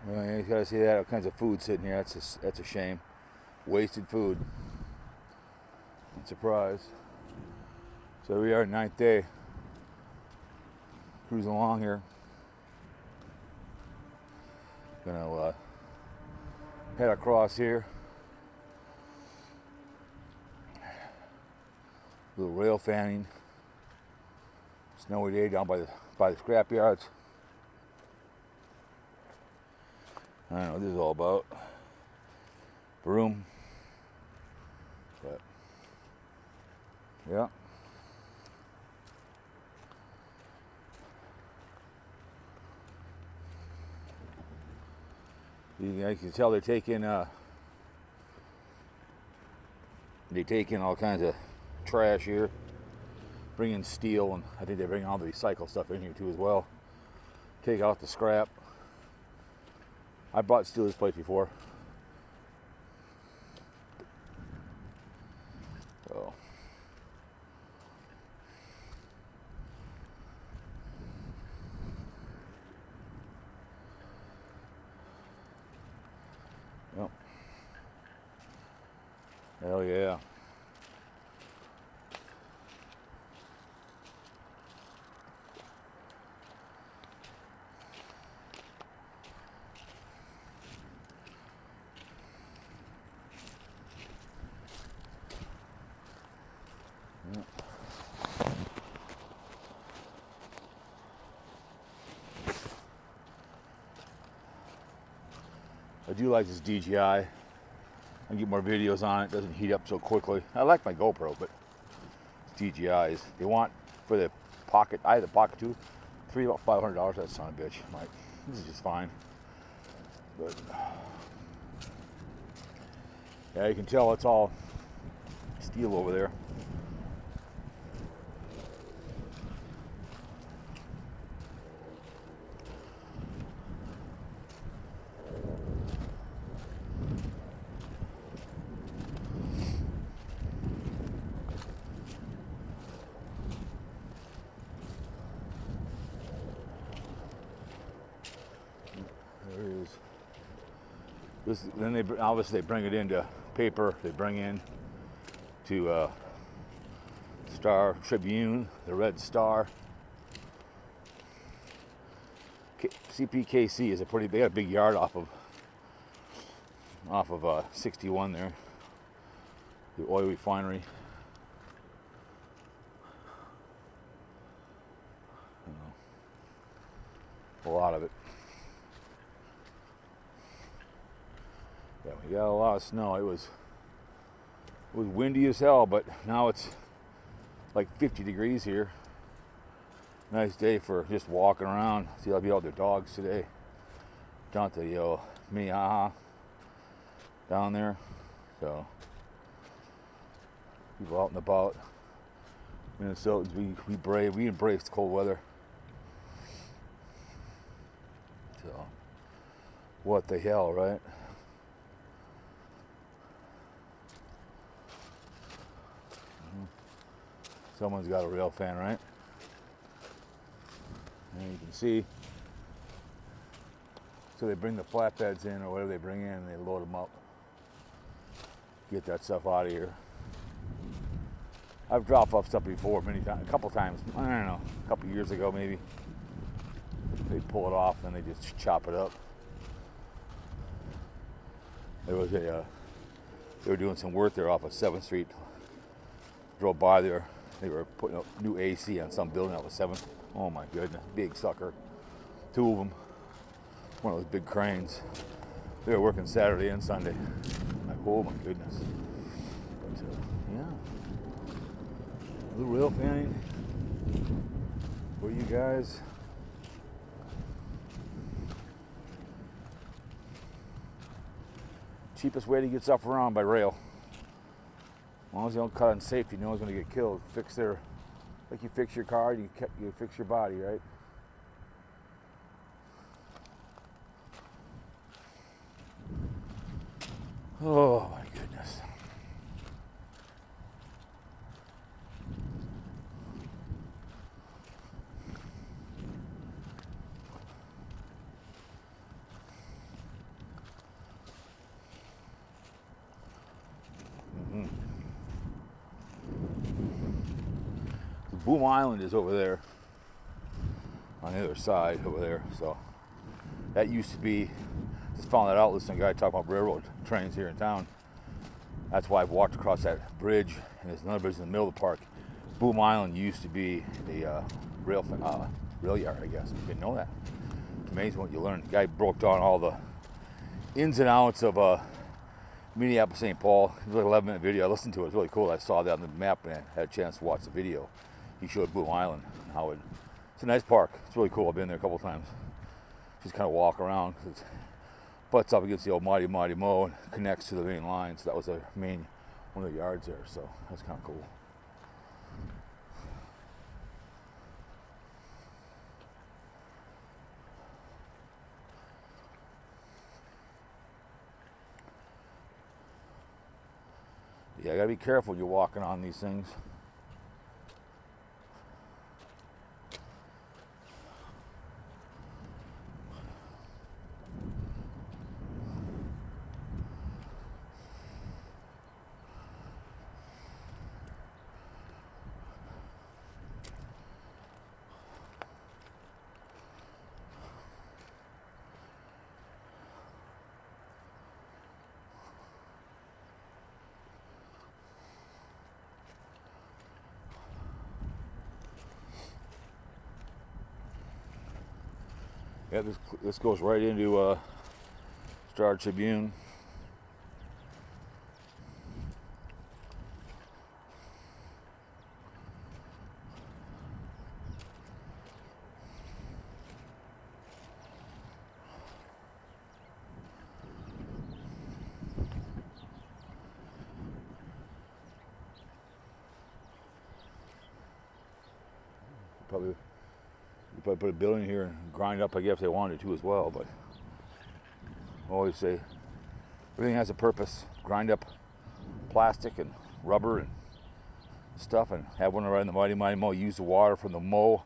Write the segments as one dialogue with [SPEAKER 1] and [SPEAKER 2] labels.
[SPEAKER 1] Well, you gotta see that all kinds of food sitting here. That's a shame. Wasted food. I'm surprised. So we are ninth day. Cruising along here. Gonna head across here. Little rail fanning. Snowy day down by the scrap yards. I don't know what this is all about. Broom. But yeah. You can tell they're taking all kinds of trash here, bringing steel, and I think they bring all the recycle stuff in here too as well. Take out the scrap. I bought steel this place before. So yep. Hell yeah. I do like this DJI. I can get more videos on it. It doesn't heat up so quickly. I like my GoPro, but DJIs. They want for the Pocket. I had the Pocket 2. About $500. That son of a bitch. I'm like, this is just fine. But yeah, you can tell it's all steel over there. There it is. Then they obviously bring it into paper. They bring in to Star Tribune, the Red Star. CPKC is they got a big yard off of 61 there, the oil refinery. A lot of it. Yeah, we got a lot of snow. It was windy as hell, but now it's like 50 degrees here. Nice day for just walking around. See, I'll be out with the dogs today. Down to the Minneapolis down there. So people out and about. Minnesotans, we embrace cold weather. So what the hell, right? Someone's got a rail fan, right? And you can see. So they bring the flatbeds in, or whatever they bring in, and they load them up. Get that stuff out of here. I've dropped off stuff before, a couple times. I don't know, a couple years ago maybe. They pull it off and they just chop it up. There was they were doing some work there off of 7th Street. Drove by there. They were putting up new AC on some building off of 7th. Oh my goodness, big sucker. 2 of them. One of those big cranes. They were working Saturday and Sunday. I'm like, oh my goodness. But, yeah. A little rail fanning for you guys. Cheapest way to get stuff around by rail. As long as you don't cut on safety, no one's going to get killed. Like you fix your car, you fix your body, right? Oh my goodness. Boom Island is over there on the other side over there. So that used to be, just found that out listening to a guy talk about railroad trains here in town. That's why I've walked across that bridge, and there's another bridge in the middle of the park. Boom Island used to be a rail yard, I guess. You didn't know that. It's amazing what you learn. The guy broke down all the ins and outs of Minneapolis-St. Paul. It was like an 11-minute video. I listened to it. It was really cool. I saw that on the map and I had a chance to watch the video. He showed Boom Island and how it's a nice park. It's really cool. I've been there a couple times. Just kind of walk around because it butts up against the old Mighty Mo and connects to the main line. So that was one of the yards there. So that's kind of cool. Yeah, I gotta be careful when you're walking on these things. Yeah, this goes right into Star Tribune. You probably put a building here and grind up, I guess, if they wanted to as well, but I always say everything has a purpose. Grind up plastic and rubber and stuff and have one right in the Mighty Mo, use the water from the mow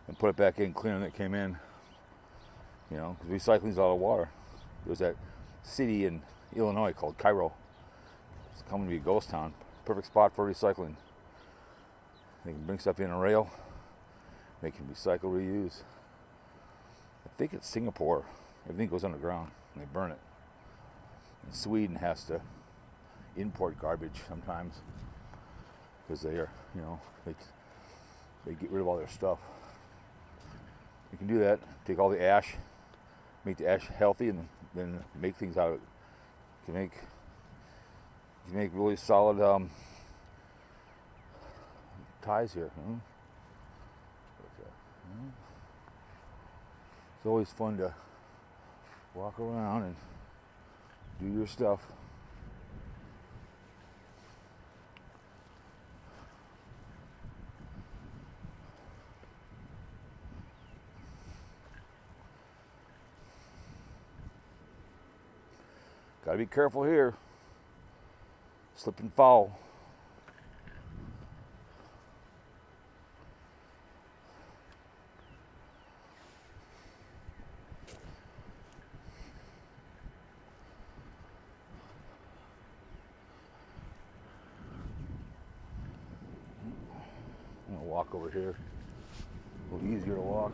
[SPEAKER 1] and put it back in, cleaner than it came in. You know, because recycling is a lot of water. There's that city in Illinois called Cairo. It's coming to be a ghost town. Perfect spot for recycling. They can bring stuff in a rail. They can recycle, reuse. I think it's Singapore. Everything goes underground and they burn it. And Sweden has to import garbage sometimes because they are, you know, they get rid of all their stuff. You can do that. Take all the ash, make the ash healthy, and then make things out of it. You can make really solid ties here. It's always fun to walk around and do your stuff. Gotta be careful here. Slip and fall. I'm gonna walk over here. A little easier to walk.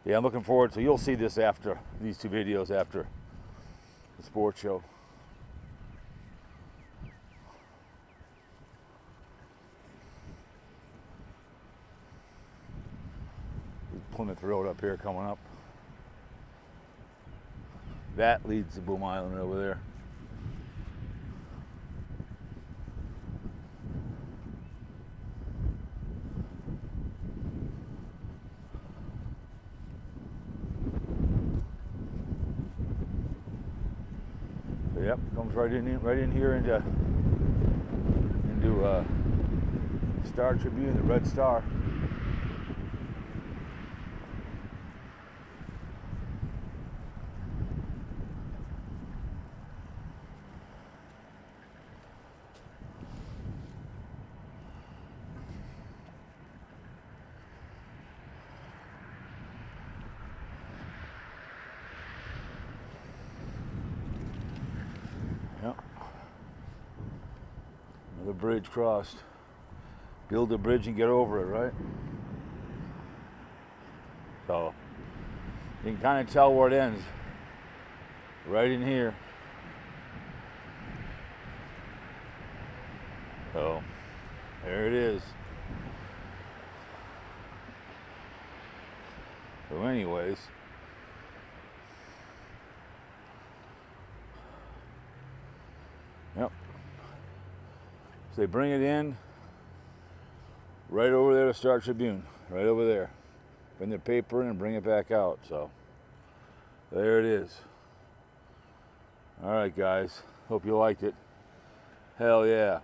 [SPEAKER 1] Yeah, I'm looking forward to, you'll see this after these two videos after the sports show. Plymouth Road up here coming up. That leads to Boom Island over there. Yep, comes right in here into Star Tribune, the Red Star. bridge crossed. Build a bridge and get over it, right? So you can kind of tell where it ends. Right in here. So there it is. So anyways, yep. So they bring it in right over there to Star Tribune, right over there. Bring the paper in and bring it back out. So there it is. All right, guys. Hope you liked it. Hell yeah.